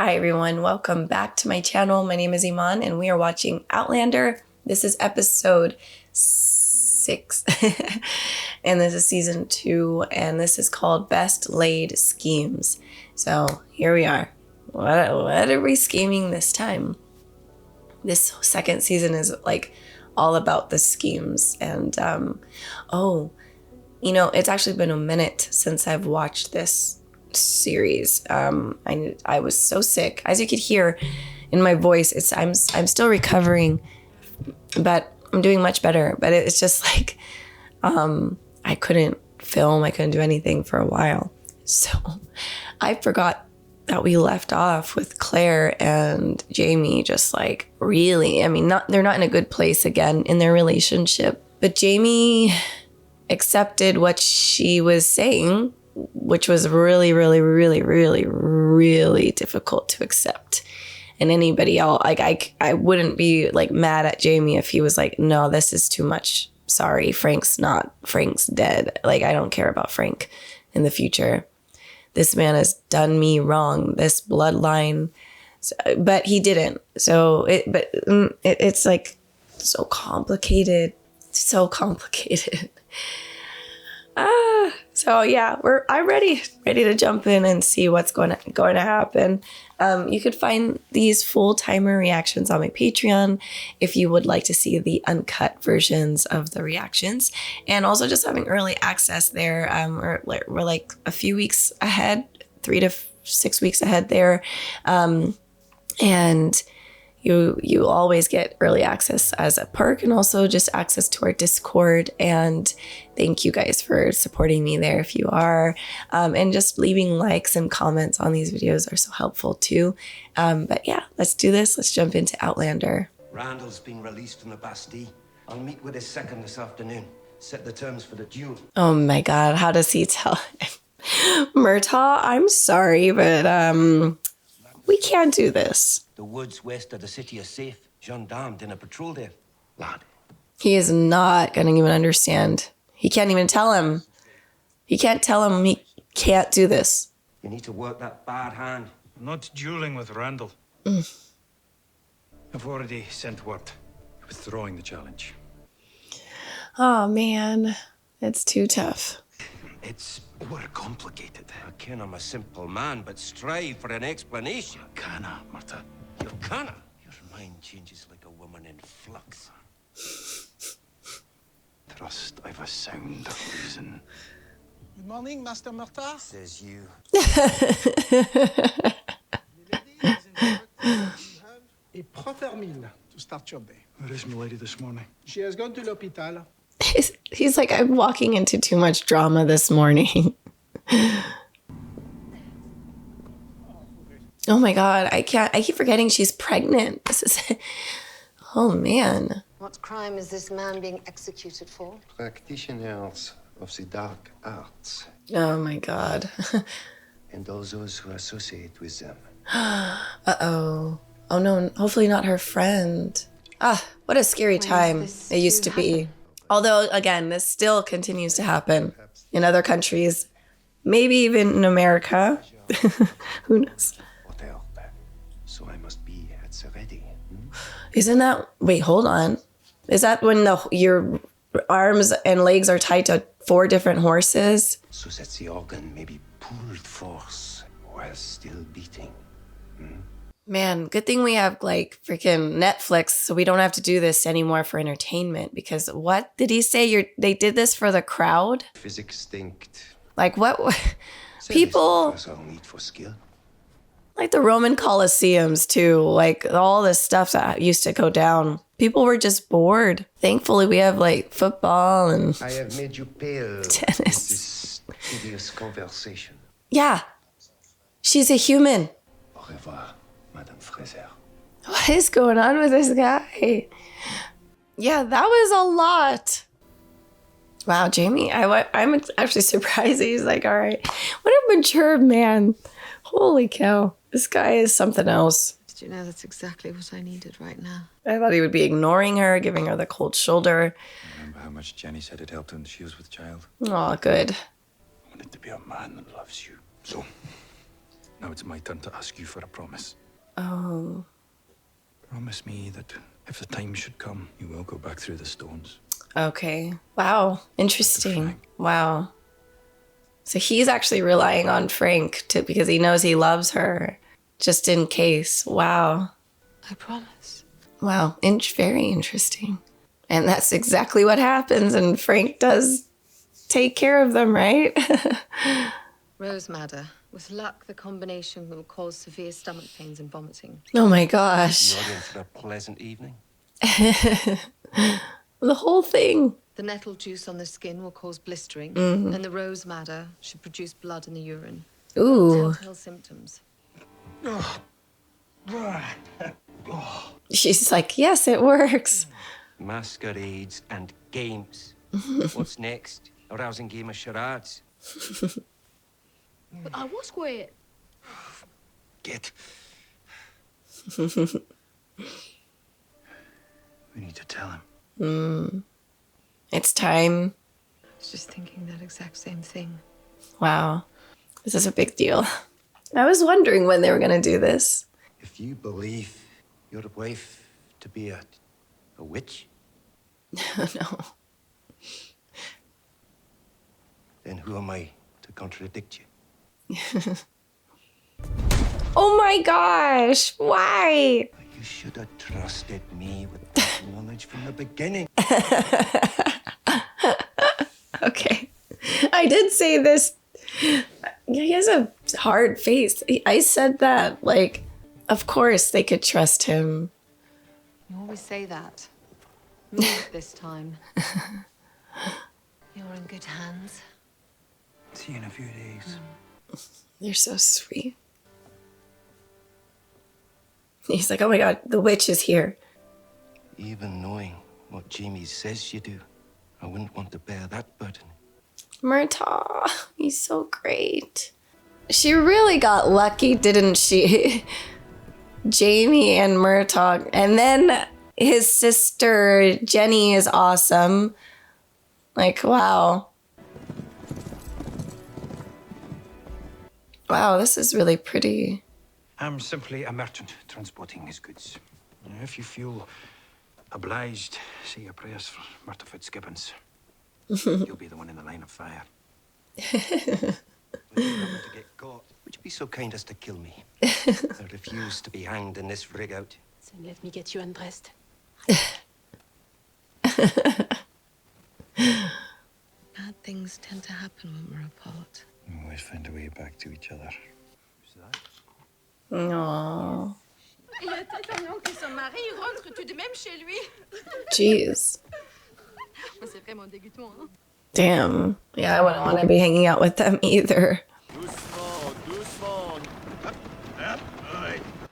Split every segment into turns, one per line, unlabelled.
Hi everyone, welcome back to my channel. My name is Iman and we are watching Outlander. This is episode 6 and this is season 2 and this is called Best Laid Schemes. So here we are. What are we scheming this time? This second season is like all about the schemes and it's actually been a minute since I've watched this series. I was so sick, as you could hear in my voice. I'm still recovering, but I'm doing much better. But it's just like I couldn't film, I couldn't do anything for a while. So I forgot that we left off with Claire and Jamie just like really, they're not in a good place again in their relationship. But Jamie accepted what she was saying, which was really, really, really, really, really difficult to accept. And anybody else, like I wouldn't be like mad at Jamie if he was like, no, this is too much. Sorry, Frank's dead. Like, I don't care about Frank in the future. This man has done me wrong, this bloodline. But he didn't. So it's like so complicated. So complicated. So yeah, I'm ready to jump in and see what's going to happen. You could find these full timer reactions on my Patreon if you would like to see the uncut versions of the reactions, and also just having early access there. We're like a few weeks ahead, 3 to 6 weeks ahead there, and you always get early access as a perk, and also just access to our Discord. And thank you guys for supporting me there if you are, and just leaving likes and comments on these videos are so helpful too. But yeah, let's do this. Let's jump into Outlander.
Randall's been released from the Bastille. I'll meet with his second this afternoon. Set the terms for the duel.
Oh my god, how does he tell him? Murtaugh, I'm sorry, but we can't do this.
The woods west of the city are safe. Gendarmes didn't patrol there. Lad.
He is not going to even understand. He can't even tell him. He can't tell him he can't do this.
You need to work that bad hand.
I'm not dueling with Randall. I've already sent word. Withdrawing the challenge.
Oh man, it's too tough.
It's more complicated. I ken I'm a simple man, but strive for an explanation.
You canna, Martha.
You canna. Your mind changes like a woman in flux.
Trust I've a sound reason.
Good morning, Master Murtaugh.
Says you.
A proper meal to start your day.
Where is my lady this morning?
She has gone to l'hôpital.
He's like, I'm walking into too much drama this morning. Oh my god, I keep forgetting she's pregnant. This is oh man.
What crime is this man being executed for?
Practitioners of the dark arts.
Oh my god.
And all those who associate with them.
Uh-oh. Oh no, hopefully not her friend. Ah, what a scary time it used to be. Although, again, this still continues to happen in other countries. Maybe even in America. Who knows?
What help? So I must be at the ready.
Isn't that... Wait, hold on. Is that when your arms and legs are tied to 4 different horses?
So that the organ may be pulled forth while still beating.
Man, good thing we have like freaking Netflix, so we don't have to do this anymore for entertainment. Because what did he say? They did this for the crowd?
Physics extinct.
Like what? People...
Need for skill.
Like the Roman Colosseums too. Like all this stuff that used to go down. People were just bored. Thankfully, we have like football and
I have made you pale.
tennis.
This tedious conversation.
Yeah, she's a human.
Au revoir, Madame Fraser.
What is going on with this guy? Yeah, that was a lot. Wow, Jamie, I'm actually surprised he's like, all right. What a mature man. Holy cow. This guy is something else.
Did you know that's exactly what I needed right now?
I thought he would be ignoring her, giving her the cold shoulder.
Remember how much Jenny said it helped when she was with child?
Oh, good.
I wanted to be a man that loves you. So, Now it's my turn to ask you for a promise.
Oh.
Promise me that if the time should come, you will go back through the stones.
Okay. Wow. Interesting. Wow. So he's actually relying on Frank because he knows he loves her, just in case. Wow.
I promise.
Wow. Very interesting. And that's exactly what happens. And Frank does take care of them, right?
Rose madder. With luck, the combination will cause severe stomach pains and vomiting.
Oh my gosh.
You're in for a pleasant evening.
The whole thing.
The nettle juice on the skin will cause blistering, and the rose madder should produce blood in the urine.
Ooh.
Telltale symptoms.
She's like, yes, it works.
Masquerades and games. What's next? A rousing game of charades.
I was quiet.
Get. We need to tell him.
It's time.
I was just thinking that exact same thing.
Wow. This is a big deal. I was wondering when they were going to do this.
If you believe your wife to be a witch,
No.
then who am I to contradict you?
Oh my gosh. Why?
You should have trusted me with that knowledge from the beginning.
Okay. I did say this. He has a hard face. I said that. Like, of course they could trust him.
You always say that. Not this time. You're in good hands.
See you in a few days.
You're so sweet. He's like, oh my God, the witch is here.
Even knowing what Jamie says you do, I wouldn't want to bear that burden.
Murtaugh, he's so great. She really got lucky, didn't she? Jamie and Murtaugh. And then his sister, Jenny, is awesome. Like, wow. Wow, this is really pretty.
I'm simply a merchant transporting his goods. If you feel obliged, say your prayers for Murtaugh Fitzgibbons. You'll be the one in the line of fire.
If you happen to get caught, would you be so kind as to kill me? I refuse to be hanged in this rig out.
Then let me get you undressed.
Bad things tend to happen when we're apart.
We always find a way back to each other.
Aww.
Il est étonnant que son mari rentre tout de même chez lui.
Jeez.
C'est vraiment dégoûtant, hein?
Damn. Yeah, I wouldn't want to be hanging out with them either.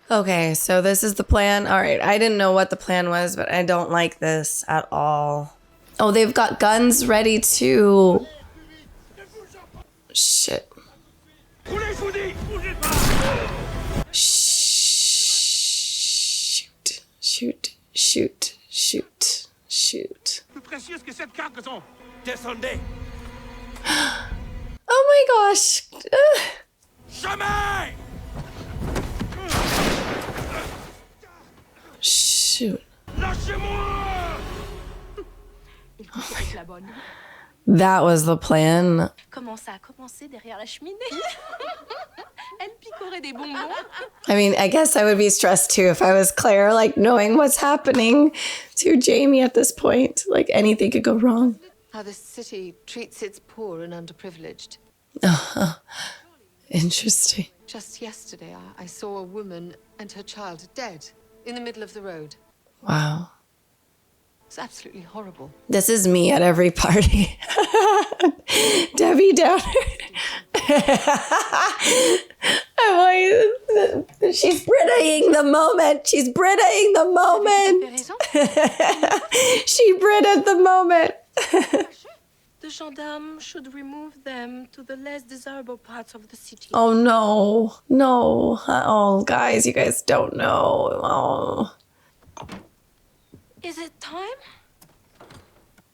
Okay, so this is the plan. All right, I didn't know what the plan was, but I don't like this at all. Oh, they've got guns ready too. Shit. Shoot, shoot, shoot, shoot, shoot. Oh my gosh. Shoot. That was the plan.
Comment ça a commencé derrière la cheminée? Elle picorait des bonbons.
I mean, I guess I would be stressed too if I was Claire, like knowing what's happening to Jamie at this point. Like anything could go wrong.
How the city treats its poor and underprivileged.
Interesting.
Just yesterday, I saw a woman and her child dead in the middle of the road.
Wow.
It's absolutely horrible.
This is me at every party. Debbie Downer. I'm like, she's Brittaing the moment. She's Brittaing the moment. She Britted the moment.
The gendarmes should remove them to the less desirable parts of the city.
Oh, no. No. Oh, guys, you guys don't know. Oh.
Is it time?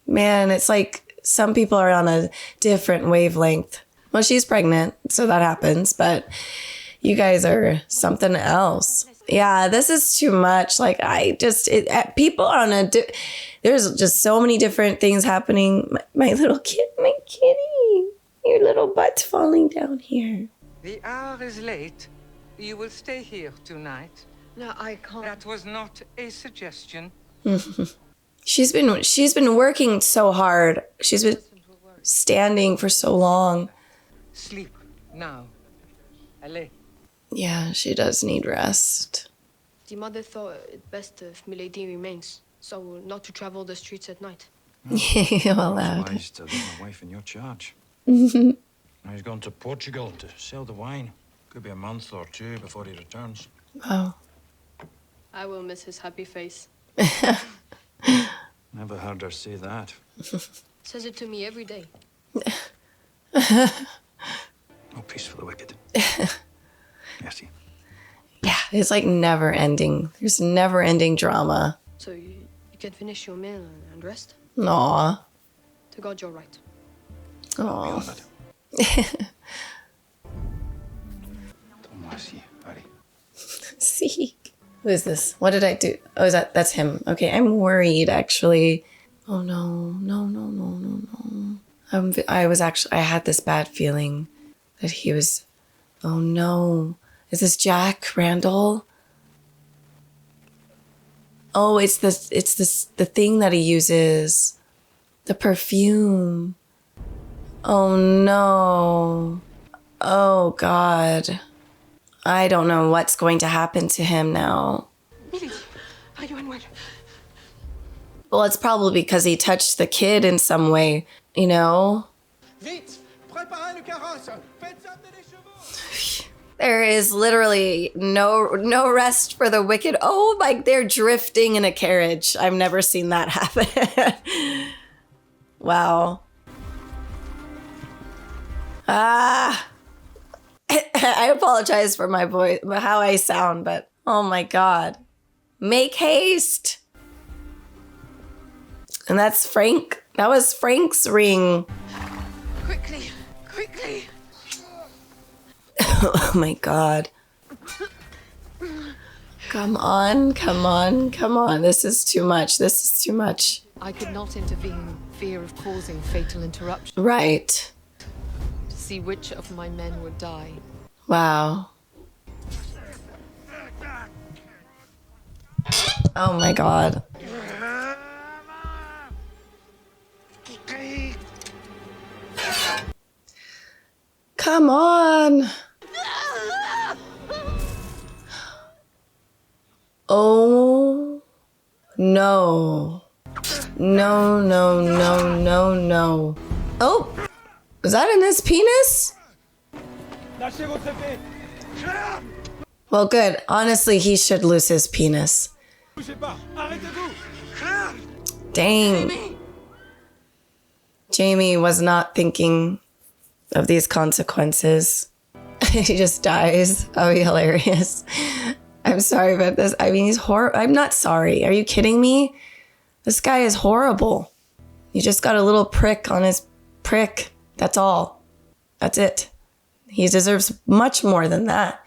Man, it's like some people are on a different wavelength. Well, she's pregnant, so that happens. But You guys are something else. Yeah, this is too much. Like, people are on there's just so many different things happening. My little kid, my kitty, your little butt's falling down here.
The hour is late. You will stay here tonight.
No, I can't.
That was not a suggestion.
She's been working so hard. She's been standing for so long.
Sleep now. Allez.
Yeah, she does need rest.
The mother thought it best if Milady remains, so not to travel the streets at night.
You're allowed.
Wise to leave my wife in your charge. Now he's gone to Portugal to sell the wine. Could be a month or two before he returns.
Wow.
I will miss his happy face.
Never heard her say that.
Says it to me every day.
No peace for the wicked. Merci.
Yeah, it's like never ending. There's never ending drama.
So you can finish your meal and rest?
Aw.
To God, you're right.
Aw. See? Who is this? What did I do? Oh, that's him. Okay, I'm worried, actually. Oh, no. I had this bad feeling that he was... Oh, no. Is this Jack Randall? Oh, it's the thing that he uses. The perfume. Oh, no. Oh, God. I don't know what's going to happen to him now.
Milady, are you unwell?
Well, it's probably because he touched the kid in some way, you know?
Vite, préparez le carrosse. Faites amener les chevaux.
There is literally no rest for the wicked. Oh, like they're drifting in a carriage. I've never seen that happen. Wow. I apologize for my voice, how I sound, but oh my God. Make haste. And that's Frank. That was Frank's ring.
Quickly, quickly.
Oh my God. Come on. This is too much.
I could not intervene, fear of causing fatal interruption.
Right.
To see which of my men would die.
Wow. Oh my God. Come on. Oh no. No. Oh, is that in his penis? Well, good. Honestly, he should lose his penis. Dang. Jamie was not thinking of these consequences. He just dies. Oh, hilarious. I'm sorry about this. I mean, he's horrible. I'm not sorry. Are you kidding me? This guy is horrible. You just got a little prick on his prick. That's all. That's it. He deserves much more than that.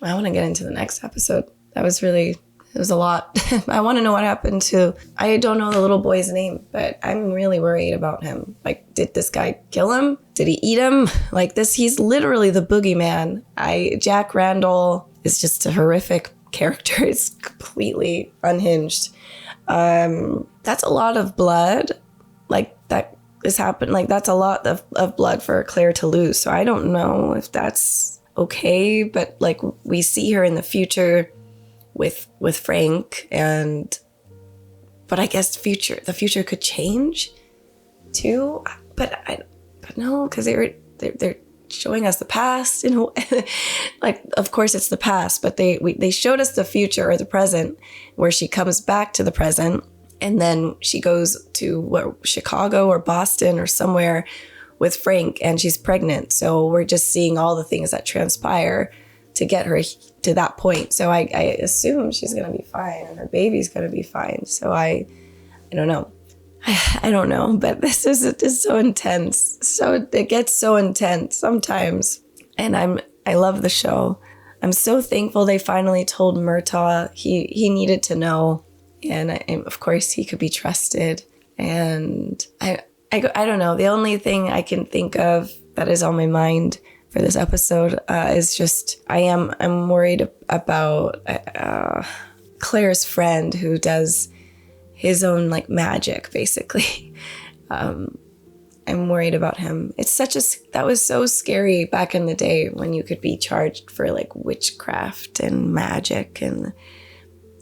I want to get into the next episode. It was a lot. I want to know what happened to, I don't know the little boy's name, but I'm really worried about him. Like, did this guy kill him? Did he eat him? Like this, he's literally the boogeyman. Jack Randall is just a horrific character. It's completely unhinged. That's a lot of blood. Like that has happened. Like that's a lot of blood for Claire to lose. So I don't know if that's okay, but like we see her in the future with Frank, but I guess the future could change too. But no, because they're showing us the past, you know. Like of course it's the past, but they showed us the future or the present, where she comes back to the present, and then she goes to Chicago or Boston or somewhere with Frank, and she's pregnant. So we're just seeing all the things that transpire to get her to that point. So I assume she's gonna be fine and her baby's gonna be fine. So I don't know. I don't know, but this is so intense. So it gets so intense sometimes. And I love the show. I'm so thankful they finally told Murtaugh he needed to know. And of course, he could be trusted. And I don't know. The only thing I can think of that is on my mind for this episode is just I'm worried about Claire's friend who does his own like magic, basically. I'm worried about him. That was so scary back in the day when you could be charged for like witchcraft and magic, and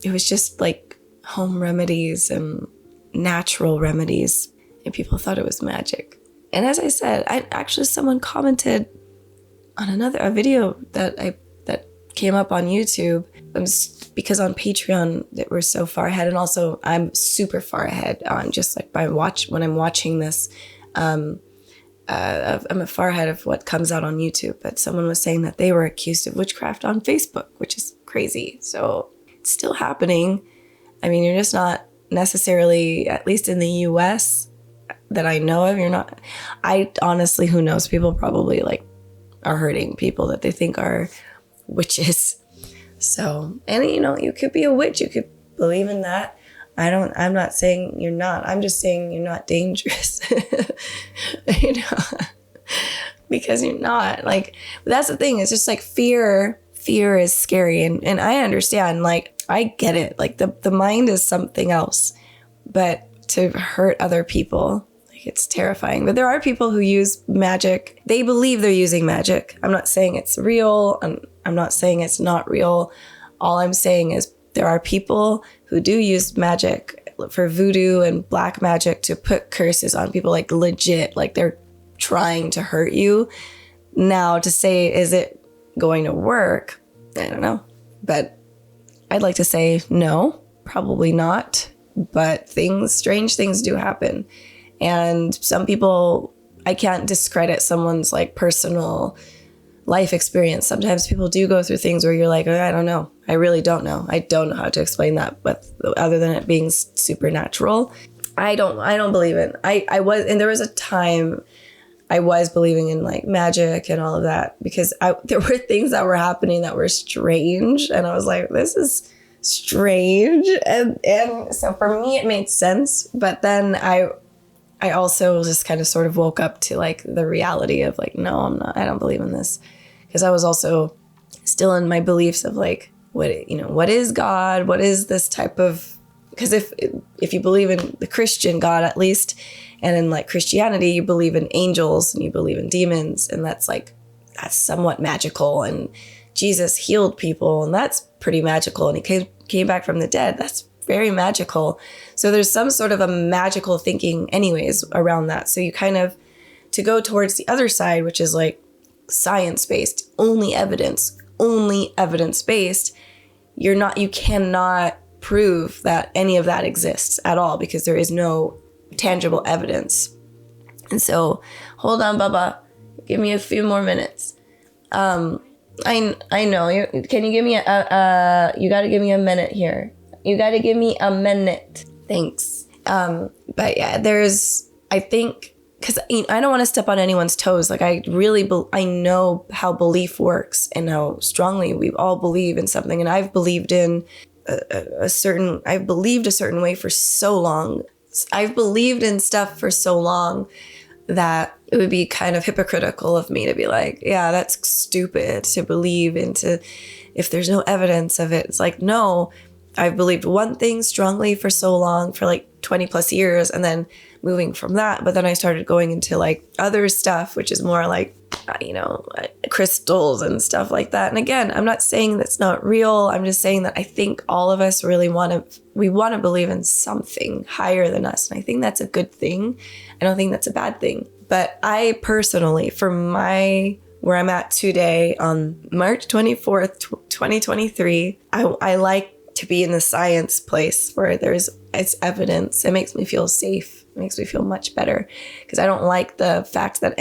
it was just like home remedies and natural remedies, and people thought it was magic. And as I said, someone commented on a video that came up on YouTube. Because on Patreon that we're so far ahead, and also I'm super far ahead on just like when I'm watching this. I'm far ahead of what comes out on YouTube, but someone was saying that they were accused of witchcraft on Facebook, which is crazy. So it's still happening. I mean, you're just not necessarily, at least in the US that I know of, you're not. I honestly, who knows? People probably like are hurting people that they think are witches. So, and you could be a witch. You could believe in that. I'm not saying you're not. I'm just saying you're not dangerous. Because you're not. Like, that's the thing. It's just like fear. Fear is scary. And I understand. Like, I get it. Like, the mind is something else. But to hurt other people, like, it's terrifying. But there are people who use magic. They believe they're using magic. I'm not saying it's real. I'm not saying it's not real. All I'm saying is there are people who do use magic for voodoo and black magic to put curses on people, like legit, like they're trying to hurt you. Now, to say, is it going to work? I don't know. But I'd like to say no, probably not. But strange things do happen. And some people, I can't discredit someone's like personal life experience. Sometimes people do go through things where you're like, oh, I don't know. I really don't know. I don't know how to explain that, but other than it being supernatural, I don't believe it. And there was a time I was believing in like magic and all of that, because there were things that were happening that were strange, and I was like, this is strange, and so for me it made sense. But then I also just kind of sort of woke up to like the reality of like, no, I don't believe in this. Because I was also still in my beliefs of like, what is God? What is this type of, because if you believe in the Christian God, at least, and in like Christianity, you believe in angels and you believe in demons, and that's somewhat magical, and Jesus healed people, and that's pretty magical, and he came back from the dead. That's very magical. So there's some sort of a magical thinking anyways around that. So you kind of, to go towards the other side, which is like science-based, only evidence-based, you cannot prove that any of that exists at all, because there is no tangible evidence. And so, hold on, Baba, give me a few more minutes. I know, can you give me you gotta give me a minute here. You gotta give me a minute. Thanks. But yeah, I think, because I don't want to step on anyone's toes. Like, I know how belief works and how strongly we all believe in something. And I've believed in a certain way for so long. I've believed in stuff for so long that it would be kind of hypocritical of me to be like, yeah, that's stupid to believe into if there's no evidence of it. It's like, no, I've believed one thing strongly for so long, for like 20 plus years, and then moving from that. But then I started going into like other stuff, which is more like, crystals and stuff like that. And again, I'm not saying that's not real. I'm just saying that I think all of us really want to believe in something higher than us. And I think that's a good thing. I don't think that's a bad thing. But I personally, where I'm at today on March 24th, 2023, I like to be in the science place where it's evidence. It makes me feel safe. It makes me feel much better, because I don't like the fact that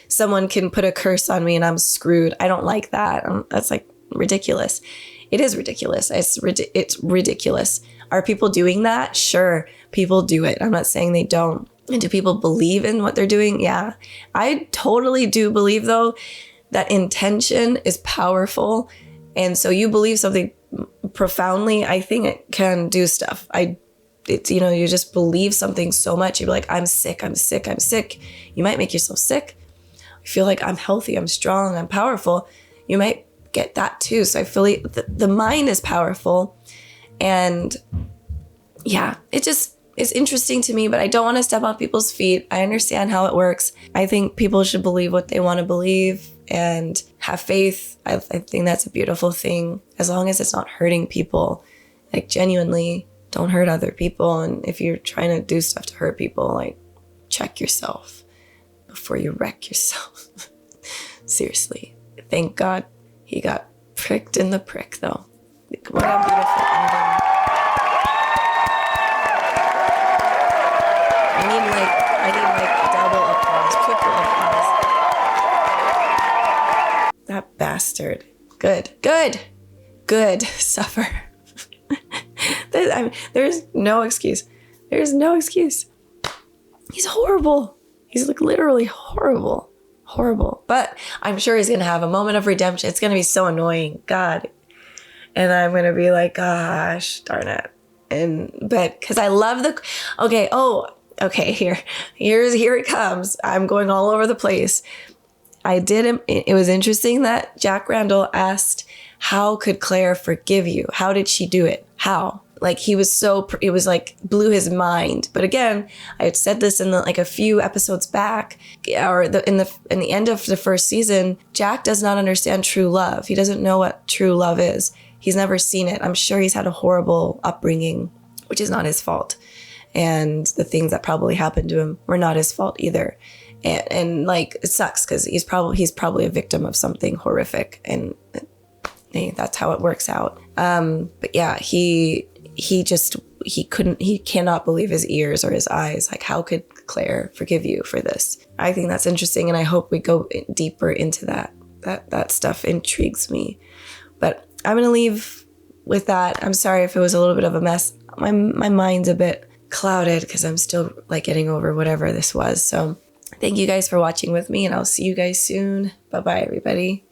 someone can put a curse on me and I'm screwed. I don't like that. That's like ridiculous. It is ridiculous. It's ridiculous. Are people doing that? Sure, people do it. I'm not saying they don't. And do people believe in what they're doing? Yeah. I totally do believe, though, that intention is powerful. And so you believe something profoundly, I think it can do stuff. It's, you know, you just believe something so much. You're like, I'm sick, I'm sick, I'm sick. You might make yourself sick. I feel like I'm healthy, I'm strong, I'm powerful. You might get that too. So I feel like the mind is powerful. And yeah, it's interesting to me, but I don't want to step on people's feet. I understand how it works. I think people should believe what they want to believe and have faith. I think that's a beautiful thing, as long as it's not hurting people. Like, genuinely, don't hurt other people. And if you're trying to do stuff to hurt people, like, check yourself before you wreck yourself. Seriously. Thank God he got pricked in the prick, though. What a beautiful ending. I need double applause, triple applause. That bastard. Good. Suffer. There's no excuse. There's no excuse. He's horrible. He's like literally horrible. But I'm sure he's going to have a moment of redemption. It's going to be so annoying. God. And I'm going to be like, gosh, darn it. But because I love here it comes. I'm going all over the place. It was interesting that Jack Randall asked, how could Claire forgive you? How did she do it? How? Like, it was like blew his mind. But again, I had said this in a few episodes back, or in the end of the first season, Jack does not understand true love. He doesn't know what true love is. He's never seen it. I'm sure he's had a horrible upbringing, which is not his fault. And the things that probably happened to him were not his fault either. And like, it sucks because he's probably a victim of something horrific, and that's how it works out. But yeah, he cannot believe his ears or his eyes. Like, how could Claire forgive you for this? I think that's interesting, and I hope we go deeper into that. That stuff intrigues me. But I'm gonna leave with that. I'm sorry if it was a little bit of a mess. My mind's a bit clouded because I'm still like getting over whatever this was. So thank you guys for watching with me, and I'll see you guys soon. Bye-bye, everybody.